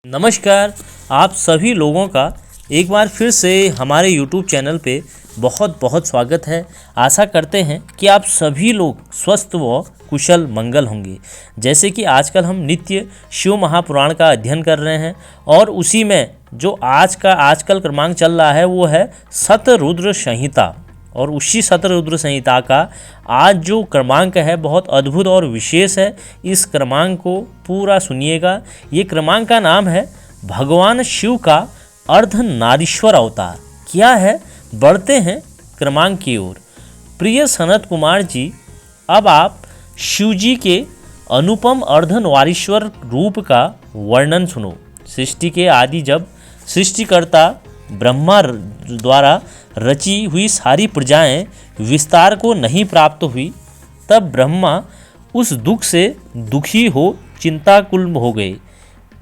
नमस्कार। आप सभी लोगों का एक बार फिर से हमारे YouTube चैनल पे बहुत बहुत स्वागत है। आशा करते हैं कि आप सभी लोग स्वस्थ व कुशल मंगल होंगे। जैसे कि आजकल हम नित्य शिव महापुराण का अध्ययन कर रहे हैं और उसी में जो आजकल क्रमांक चल रहा है वो है शतरुद्र संहिता। और उसी शतरुद्र संहिता का आज जो क्रमांक है बहुत अद्भुत और विशेष है। इस क्रमांक को पूरा सुनिएगा। ये क्रमांक का नाम है भगवान शिव का अर्धनारीश्वर अवतार। क्या है, बढ़ते हैं क्रमांक की ओर। प्रिय सनत कुमार जी, अब आप शिव जी के अनुपम अर्धनारीश्वर रूप का वर्णन सुनो। सृष्टि के आदि जब सृष्टिकर्ता ब्रह्मा द्वारा रची हुई सारी प्रजाएं विस्तार को नहीं प्राप्त हुई, तब ब्रह्मा उस दुख से दुखी हो चिंताकुल हो गए।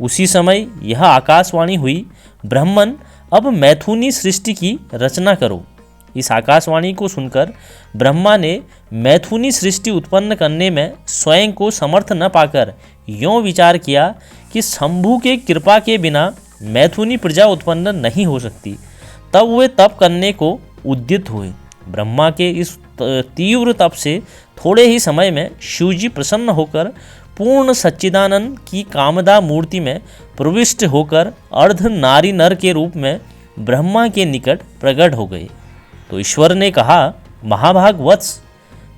उसी समय यह आकाशवाणी हुई, ब्रह्मन अब मैथुनी सृष्टि की रचना करो। इस आकाशवाणी को सुनकर ब्रह्मा ने मैथुनी सृष्टि उत्पन्न करने में स्वयं को समर्थ न पाकर यों विचार किया कि शंभु के कृपा के बिना मैथुनी प्रजा उत्पन्न नहीं हो सकती। तब वे तप करने को उद्यत हुए। ब्रह्मा के इस तीव्र तप से थोड़े ही समय में शिवजी प्रसन्न होकर पूर्ण सच्चिदानंद की कामदा मूर्ति में प्रविष्ट होकर अर्ध नारी नर के रूप में ब्रह्मा के निकट प्रकट हो गए। तो ईश्वर ने कहा, महाभाग वत्स,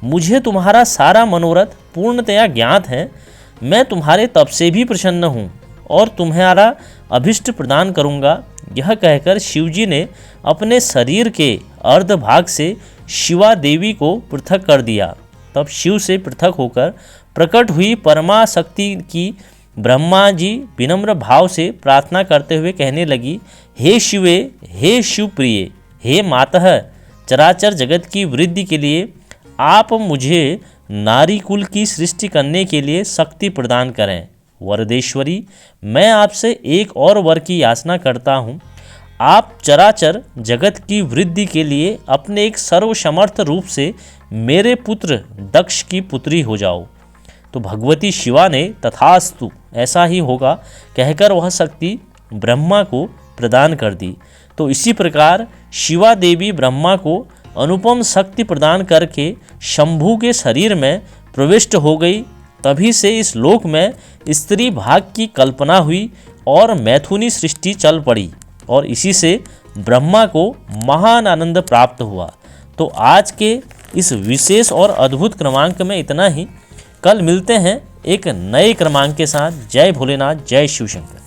मुझे तुम्हारा सारा मनोरथ पूर्णतया ज्ञात है। मैं तुम्हारे तप से भी प्रसन्न हूँ और तुम्हारा अभिष्ट प्रदान करूँगा। यह कहकर शिवजी ने अपने शरीर के अर्ध भाग से शिवा देवी को पृथक कर दिया। तब शिव से पृथक होकर प्रकट हुई परमा शक्ति की ब्रह्मा जी विनम्र भाव से प्रार्थना करते हुए कहने लगी, हे शिवे, हे शिव प्रिय, हे मातः, चराचर जगत की वृद्धि के लिए आप मुझे नारी कुल की सृष्टि करने के लिए शक्ति प्रदान करें। वरदेश्वरी, मैं आपसे एक और वर की याचना करता हूँ। आप चराचर जगत की वृद्धि के लिए अपने एक सर्वसमर्थ रूप से मेरे पुत्र दक्ष की पुत्री हो जाओ। तो भगवती शिवा ने तथास्तु, ऐसा ही होगा कहकर वह शक्ति ब्रह्मा को प्रदान कर दी। तो इसी प्रकार शिवा देवी ब्रह्मा को अनुपम शक्ति प्रदान करके शंभु के शरीर में प्रविष्ट हो गई। तभी से इस लोक में स्त्री भाग की कल्पना हुई और मैथुनी सृष्टि चल पड़ी और इसी से ब्रह्मा को महान आनंद प्राप्त हुआ। तो आज के इस विशेष और अद्भुत क्रमांक में इतना ही। कल मिलते हैं एक नए क्रमांक के साथ। जय भोलेनाथ, जय शिव शंकर।